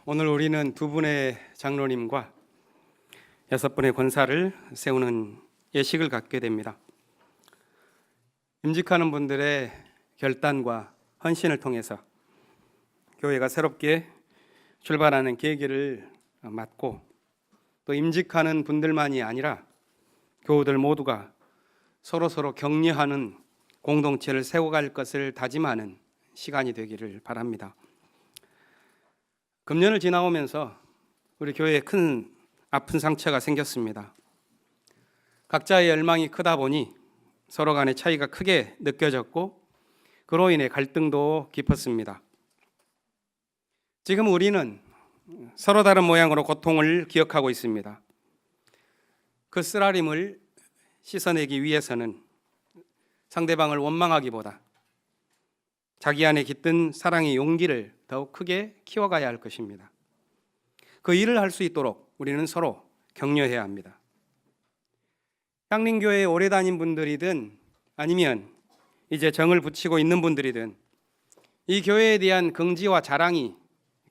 오늘 우리는 두 분의 장로님과 6분의 권사를 세우는 예식을 갖게 됩니다. 임직하는 분들의 결단과 헌신을 통해서 교회가 새롭게 출발하는 계기를 맞고, 또 임직하는 분들만이 아니라 교우들 모두가 서로 격려하는 공동체를 세워갈 것을 다짐하는 시간이 되기를 바랍니다. 금년을 지나오면서 우리 교회에 큰 아픈 상처가 생겼습니다. 각자의 열망이 크다 보니 서로 간의 차이가 크게 느껴졌고, 그로 인해 갈등도 깊었습니다. 지금 우리는 서로 다른 모양으로 고통을 기억하고 있습니다. 그 쓰라림을 씻어내기 위해서는 상대방을 원망하기보다 자기 안에 깃든 사랑의 용기를 더욱 크게 키워가야 할 것입니다. 그 일을 할 수 있도록 우리는 서로 격려해야 합니다. 향림교회에 오래 다닌 분들이든 아니면 이제 정을 붙이고 있는 분들이든 이 교회에 대한 긍지와 자랑이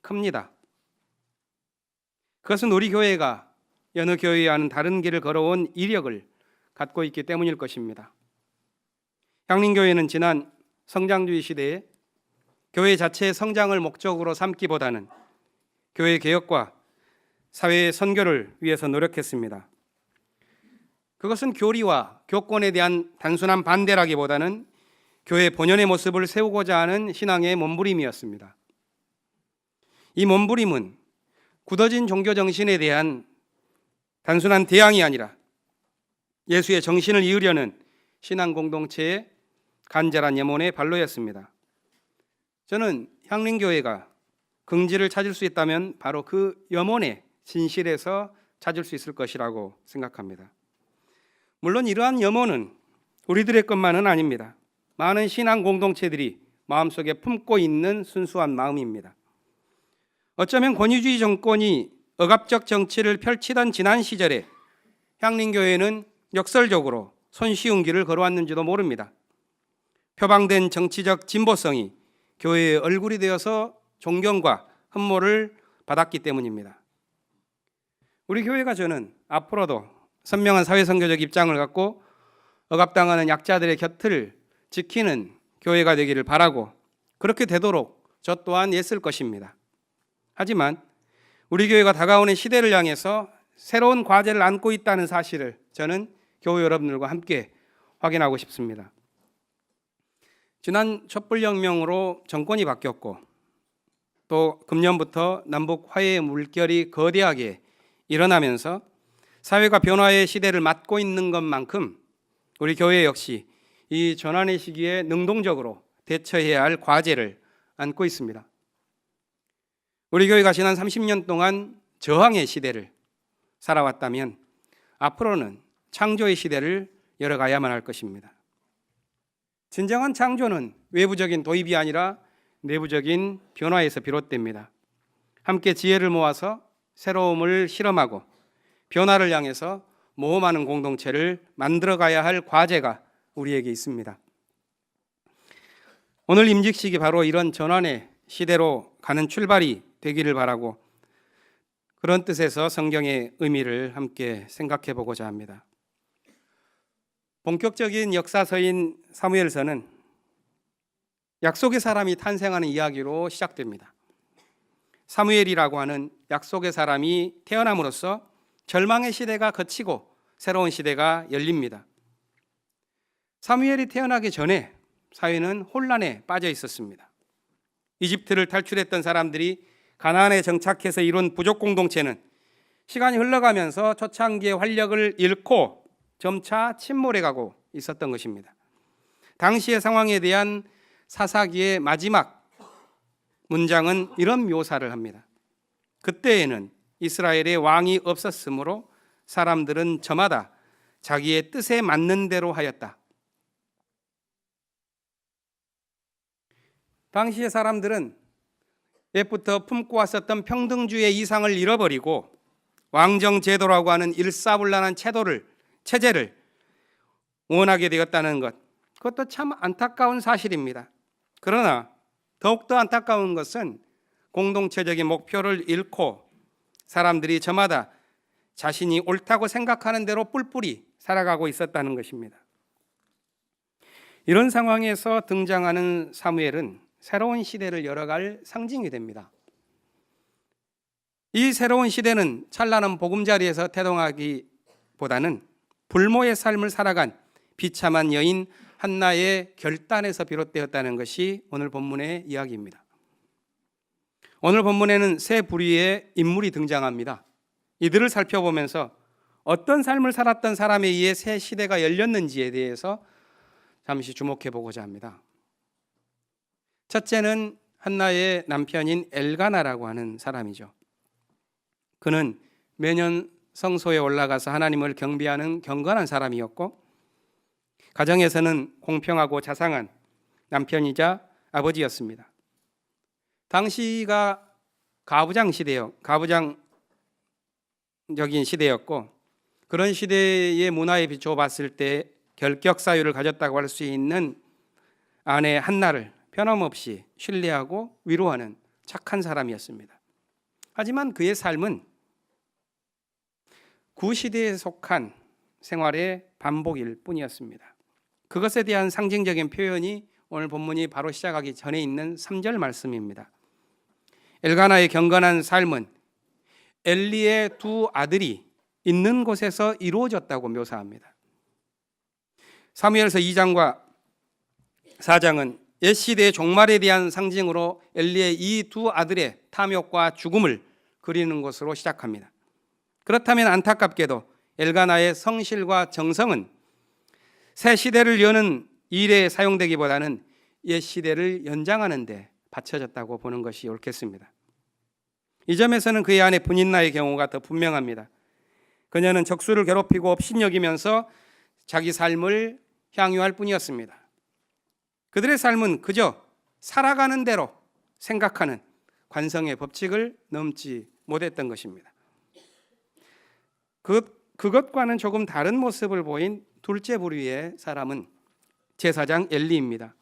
큽니다. 그것은 우리 교회가 여느 교회와는 다른 길을 걸어온 이력을 갖고 있기 때문일 것입니다. 향림교회는 지난 성장주의 시대에 교회 자체의 성장을 목적으로 삼기보다는 교회 개혁과 사회의 선교를 위해서 노력했습니다. 그것은 교리와 교권에 대한 단순한 반대라기보다는 교회 본연의 모습을 세우고자 하는 신앙의 몸부림이었습니다. 이 몸부림은 굳어진 종교 정신에 대한 단순한 대항이 아니라 예수의 정신을 이으려는 신앙 공동체의 간절한 염원의 발로였습니다. 저는 향림교회가 긍지를 찾을 수 있다면 바로 그 염원의 진실에서 찾을 수 있을 것이라고 생각합니다. 물론 이러한 염원은 우리들의 것만은 아닙니다. 많은 신앙 공동체들이 마음속에 품고 있는 순수한 마음입니다. 어쩌면 권위주의 정권이 억압적 정치를 펼치던 지난 시절에 향림교회는 역설적으로 손쉬운 길을 걸어왔는지도 모릅니다. 표방된 정치적 진보성이 교회의 얼굴이 되어서 존경과 흠모를 받았기 때문입니다. 우리 교회가 저는 앞으로도 선명한 사회선교적 입장을 갖고 억압당하는 약자들의 곁을 지키는 교회가 되기를 바라고, 그렇게 되도록 저 또한 애쓸 것입니다. 하지만 우리 교회가 다가오는 시대를 향해서 새로운 과제를 안고 있다는 사실을 저는 교회 여러분들과 함께 확인하고 싶습니다. 지난 촛불혁명으로 정권이 바뀌었고, 또 금년부터 남북 화해의 물결이 거대하게 일어나면서 사회가 변화의 시대를 맞고 있는 것만큼 우리 교회 역시 이 전환의 시기에 능동적으로 대처해야 할 과제를 안고 있습니다. 우리 교회가 지난 30년 동안 저항의 시대를 살아왔다면 앞으로는 창조의 시대를 열어가야만 할 것입니다. 진정한 창조는 외부적인 도입이 아니라 내부적인 변화에서 비롯됩니다. 함께 지혜를 모아서 새로움을 실험하고 변화를 향해서 모험하는 공동체를 만들어가야 할 과제가 우리에게 있습니다. 오늘 임직식이 바로 이런 전환의 시대로 가는 출발이 되기를 바라고, 그런 뜻에서 성경의 의미를 함께 생각해 보고자 합니다. 본격적인 역사서인 사무엘서는 약속의 사람이 탄생하는 이야기로 시작됩니다. 사무엘이라고 하는 약속의 사람이 태어남으로써 절망의 시대가 거치고 새로운 시대가 열립니다. 사무엘이 태어나기 전에 사회는 혼란에 빠져 있었습니다. 이집트를 탈출했던 사람들이 가나안에 정착해서 이룬 부족 공동체는 시간이 흘러가면서 초창기의 활력을 잃고 점차 침몰해가고 있었던 것입니다. 당시의 상황에 대한 사사기의 마지막 문장은 이런 묘사를 합니다. 그때에는 이스라엘의 왕이 없었으므로 사람들은 저마다 자기의 뜻에 맞는 대로 하였다. 당시의 사람들은 옛부터 품고 왔었던 평등주의 이상을 잃어버리고 왕정제도라고 하는 일사불란한 체제를 원하게 되었다는 것, 그것도 참 안타까운 사실입니다. 그러나 더욱더 안타까운 것은 공동체적인 목표를 잃고 사람들이 저마다 자신이 옳다고 생각하는 대로 뿔뿔이 살아가고 있었다는 것입니다. 이런 상황에서 등장하는 사무엘은 새로운 시대를 열어갈 상징이 됩니다. 이 새로운 시대는 찬란한 보금자리에서 태동하기보다는 불모의 삶을 살아간 비참한 여인 한나의 결단에서 비롯되었다는 것이 오늘 본문의 이야기입니다. 오늘 본문에는 세 부류의 인물이 등장합니다. 이들을 살펴보면서 어떤 삶을 살았던 사람에 의해 새 시대가 열렸는지에 대해서 잠시 주목해 보고자 합니다. 첫째는 한나의 남편인 엘가나라고 하는 사람이죠. 그는 매년 성소에 올라가서 하나님을 경배하는 경건한 사람이었고 가정에서는 공평하고 자상한 남편이자 아버지였습니다. 당시가 가부장적인 시대였고 그런 시대의 문화에 비추어 봤을 때 결격 사유를 가졌다고 할 수 있는 아내 한나를 변함없이 신뢰하고 위로하는 착한 사람이었습니다. 하지만 그의 삶은 구시대에 속한 생활의 반복일 뿐이었습니다. 그것에 대한 상징적인 표현이 오늘 본문이 바로 시작하기 전에 있는 3절 말씀입니다. 엘가나의 경건한 삶은 엘리의 두 아들이 있는 곳에서 이루어졌다고 묘사합니다. 사무엘서 2장과 4장은 옛 시대의 종말에 대한 상징으로 엘리의 이 두 아들의 탐욕과 죽음을 그리는 것으로 시작합니다. 그렇다면 안타깝게도 엘가나의 성실과 정성은 새 시대를 여는 일에 사용되기보다는 옛 시대를 연장하는 데 바쳐졌다고 보는 것이 옳겠습니다. 이 점에서는 그의 아내 분인나의 경우가 더 분명합니다. 그녀는 적수를 괴롭히고 업신여기면서 자기 삶을 향유할 뿐이었습니다. 그들의 삶은 그저 살아가는 대로 생각하는 관성의 법칙을 넘지 못했던 것입니다. 그것과는 조금 다른 모습을 보인 둘째 부류의 사람은 제사장 엘리입니다.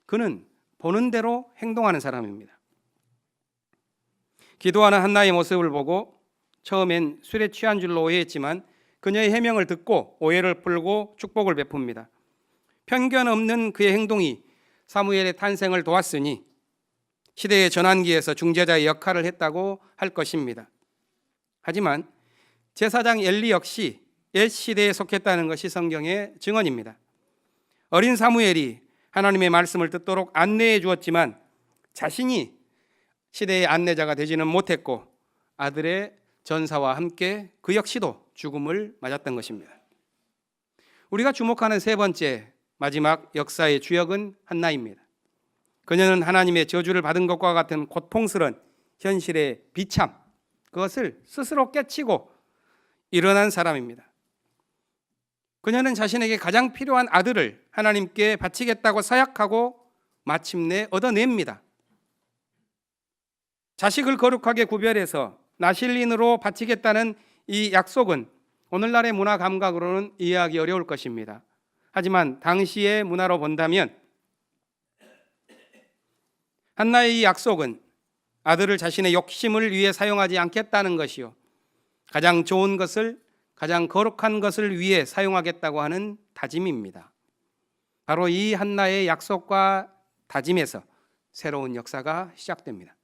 그는 보는 대로 행동하는 사람입니다. 기도하는 한나의 모습을 보고 처음엔 술에 취한 줄로 오해했지만 그녀의 해명을 듣고 오해를 풀고 축복을 베풉니다. 편견 없는 그의 행동이 사무엘의 탄생을 도왔으니 시대의 전환기에서 중재자의 역할을 했다고 할 것입니다. 하지만 제사장 엘리 역시 옛 시대에 속했다는 것이 성경의 증언입니다. 어린 사무엘이 하나님의 말씀을 듣도록 안내해 주었지만 자신이 시대의 안내자가 되지는 못했고 아들의 전사와 함께 그 역시도 죽음을 맞았던 것입니다. 우리가 주목하는 세 번째 마지막 역사의 주역은 한나입니다. 그녀는 하나님의 저주를 받은 것과 같은 고통스러운 현실의 비참, 그것을 스스로 깨치고 일어난 사람입니다. 그녀는 자신에게 가장 필요한 아들을 하나님께 바치겠다고 사약하고 마침내 얻어냅니다. 자식을 거룩하게 구별해서 나실린으로 바치겠다는 이 약속은 오늘날의 문화 감각으로는 이해하기 어려울 것입니다. 하지만 당시의 문화로 본다면 한나의 이 약속은 아들을 자신의 욕심을 위해 사용하지 않겠다는 것이요, 가장 좋은 것을, 가장 거룩한 것을 위해 사용하겠다고 하는 다짐입니다. 바로 이 한나의 약속과 다짐에서 새로운 역사가 시작됩니다.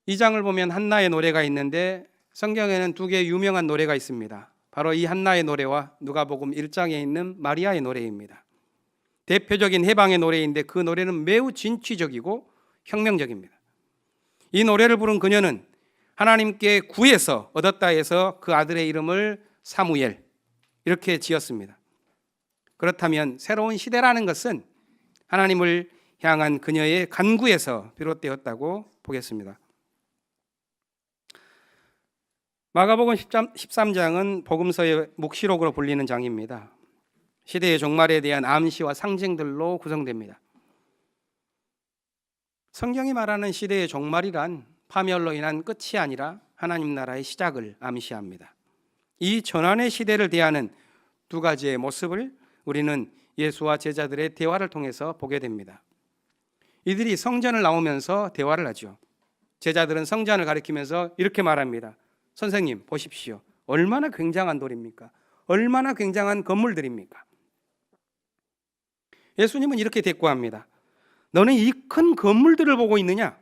이 장을 보면 한나의 노래가 있는데 성경에는 두 개의 유명한 노래가 있습니다. 바로 이 한나의 노래와 누가복음 1장에 있는 마리아의 노래입니다. 대표적인 해방의 노래인데 그 노래는 매우 진취적이고 혁명적입니다. 이 노래를 부른 그녀는 하나님께 구해서 얻었다 해서 그 아들의 이름을 사무엘 이렇게 지었습니다. 그렇다면 새로운 시대라는 것은 하나님을 향한 그녀의 간구에서 비롯되었다고 보겠습니다. 마가복음 13장은 복음서의 묵시록으로 불리는 장입니다. 시대의 종말에 대한 암시와 상징들로 구성됩니다. 성경이 말하는 시대의 종말이란 파멸로 인한 끝이 아니라 하나님 나라의 시작을 암시합니다. 이 전환의 시대를 대하는 두 가지의 모습을 우리는 예수와 제자들의 대화를 통해서 보게 됩니다. 이들이 성전을 나오면서 대화를 하죠. 제자들은 성전을 가리키면서 이렇게 말합니다. 선생님 보십시오. 얼마나 굉장한 돌입니까? 얼마나 굉장한 건물들입니까? 예수님은 이렇게 대꾸합니다. 너는 이 큰 건물들을 보고 있느냐?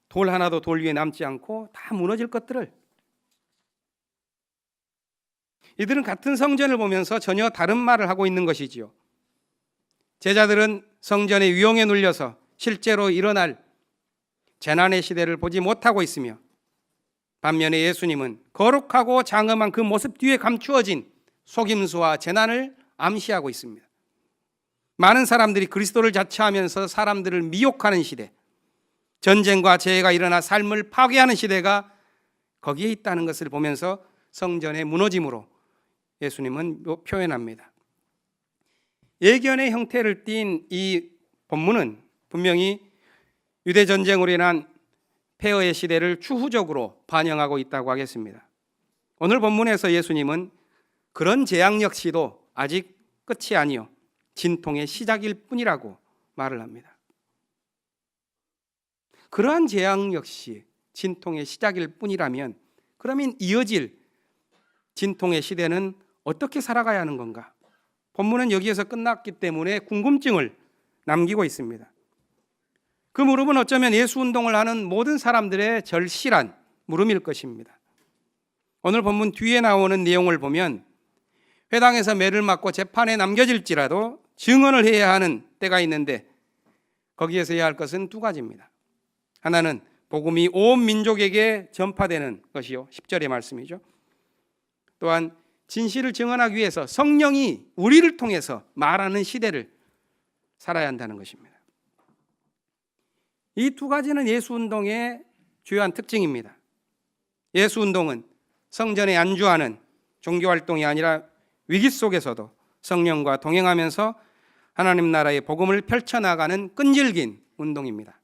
돌 하나도 돌 위에 남지 않고 다 무너질 것들을. 이들은 같은 성전을 보면서 전혀 다른 말을 하고 있는 것이지요. 제자들은 성전의 위용에 눌려서 실제로 일어날 재난의 시대를 보지 못하고 있으며, 반면에 예수님은 거룩하고 장엄한 그 모습 뒤에 감추어진 속임수와 재난을 암시하고 있습니다. 많은 사람들이 그리스도를 자처하면서 사람들을 미혹하는 시대, 전쟁과 재해가 일어나 삶을 파괴하는 시대가 거기에 있다는 것을 보면서 성전의 무너짐으로 예수님은 표현합니다. 예견의 형태를 띈 이 본문은 분명히 유대 전쟁으로 인한 폐허의 시대를 추후적으로 반영하고 있다고 하겠습니다. 오늘 본문에서 예수님은 그런 재앙 역시도 아직 끝이 아니요 진통의 시작일 뿐이라고 말을 합니다. 그러한 재앙 역시 진통의 시작일 뿐이라면, 그러면 이어질 진통의 시대는 어떻게 살아가야 하는 건가? 본문은 여기에서 끝났기 때문에 궁금증을 남기고 있습니다. 그 물음은 어쩌면 예수운동을 하는 모든 사람들의 절실한 물음일 것입니다. 오늘 본문 뒤에 나오는 내용을 보면 회당에서 매를 맞고 재판에 남겨질지라도 증언을 해야 하는 때가 있는데, 거기에서 해야 할 것은 두 가지입니다. 하나는 복음이 온 민족에게 전파되는 것이요, 10절의 말씀이죠. 또한 진실을 증언하기 위해서 성령이 우리를 통해서 말하는 시대를 살아야 한다는 것입니다. 이 두 가지는 예수운동의 주요한 특징입니다. 예수운동은 성전에 안주하는 종교활동이 아니라 위기 속에서도 성령과 동행하면서 하나님 나라의 복음을 펼쳐나가는 끈질긴 운동입니다.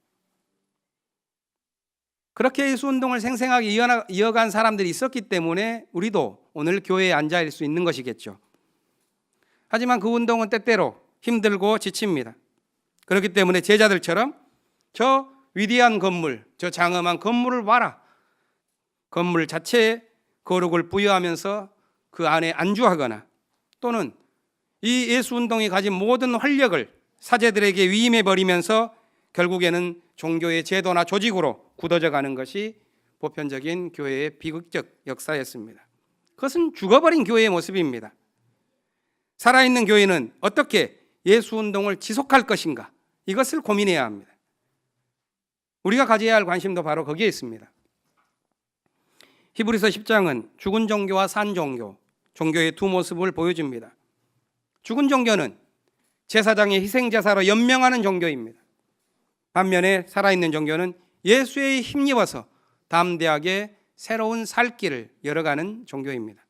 그렇게 예수운동을 생생하게 이어간 사람들이 있었기 때문에 우리도 오늘 교회에 앉아있을 수 있는 것이겠죠. 하지만 그 운동은 때때로 힘들고 지칩니다. 그렇기 때문에 제자들처럼 저 위대한 건물, 저 장엄한 건물을 봐라, 건물 자체에 거룩을 부여하면서 그 안에 안주하거나, 또는 이 예수운동이 가진 모든 활력을 사제들에게 위임해버리면서 결국에는 종교의 제도나 조직으로 굳어져 가는 것이 보편적인 교회의 비극적 역사였습니다. 그것은 죽어버린 교회의 모습입니다. 살아있는 교회는 어떻게 예수운동을 지속할 것인가, 이것을 고민해야 합니다. 우리가 가져야 할 관심도 바로 거기에 있습니다. 히브리서 10장은 죽은 종교와 산 종교, 종교의 두 모습을 보여줍니다. 죽은 종교는 제사장의 희생제사로 연명하는 종교입니다. 반면에 살아있는 종교는 예수에 힘입어서 담대하게 새로운 살 길을 열어가는 종교입니다.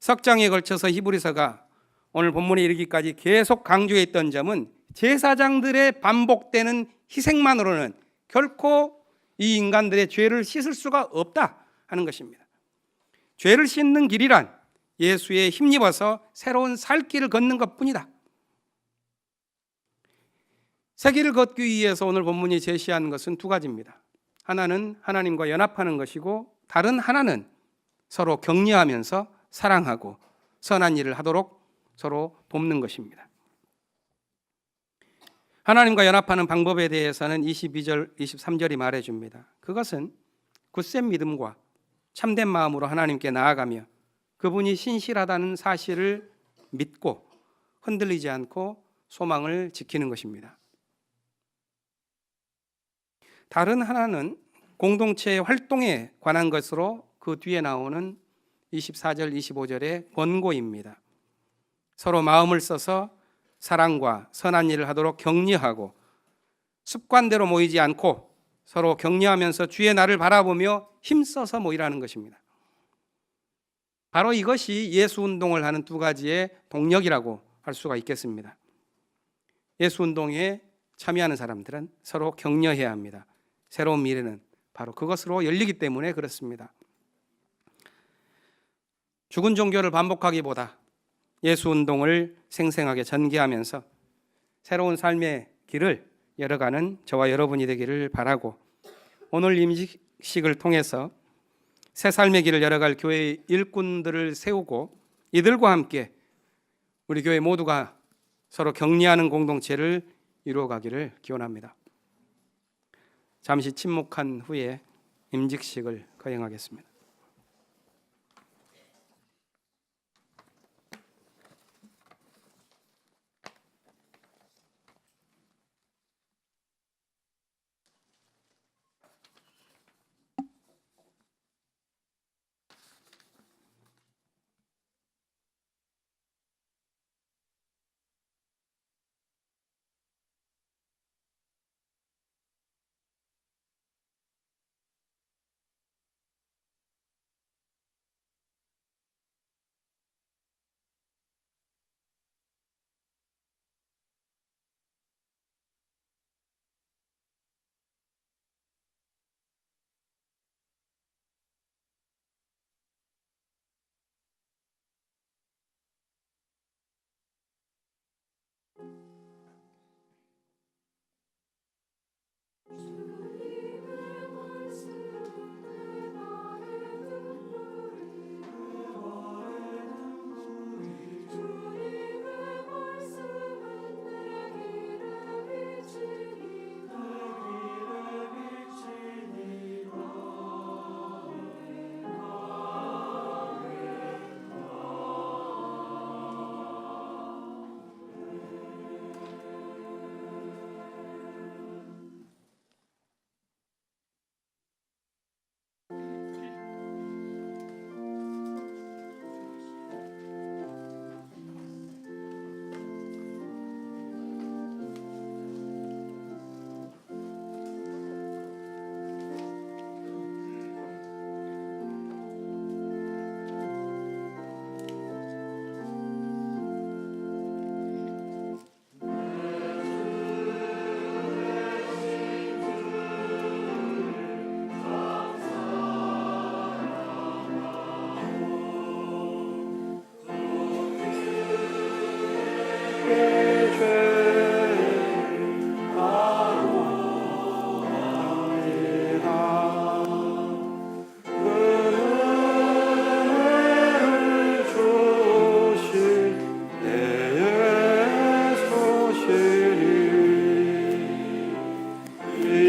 석 장에 걸쳐서 히브리서가 오늘 본문에 이르기까지 계속 강조했던 점은 제사장들의 반복되는 희생만으로는 결코 이 인간들의 죄를 씻을 수가 없다 하는 것입니다. 죄를 씻는 길이란 예수에 힘입어서 새로운 살 길을 걷는 것뿐이다. 새 길을 걷기 위해서 오늘 본문이 제시하는 것은 두 가지입니다. 하나는 하나님과 연합하는 것이고, 다른 하나는 서로 격려하면서 사랑하고 선한 일을 하도록 서로 돕는 것입니다. 하나님과 연합하는 방법에 대해서는 22절, 23절이 말해줍니다. 그것은 굳센 믿음과 참된 마음으로 하나님께 나아가며 그분이 신실하다는 사실을 믿고 흔들리지 않고 소망을 지키는 것입니다. 다른 하나는 공동체의 활동에 관한 것으로 그 뒤에 나오는 24절, 25절의 권고입니다. 서로 마음을 써서 사랑과 선한 일을 하도록 격려하고, 습관대로 모이지 않고 서로 격려하면서 주의 날을 바라보며 힘써서 모이라는 것입니다. 바로 이것이 예수운동을 하는 두 가지의 동력이라고 할 수가 있겠습니다. 예수운동에 참여하는 사람들은 서로 격려해야 합니다. 새로운 미래는 바로 그것으로 열리기 때문에 그렇습니다. 죽은 종교를 반복하기보다 예수운동을 생생하게 전개하면서 새로운 삶의 길을 열어가는 저와 여러분이 되기를 바라고, 오늘 임직식을 통해서 새 삶의 길을 열어갈 교회의 일꾼들을 세우고 이들과 함께 우리 교회 모두가 서로 격려하는 공동체를 이루어가기를 기원합니다. 잠시 침묵한 후에 임직식을 거행하겠습니다.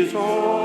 소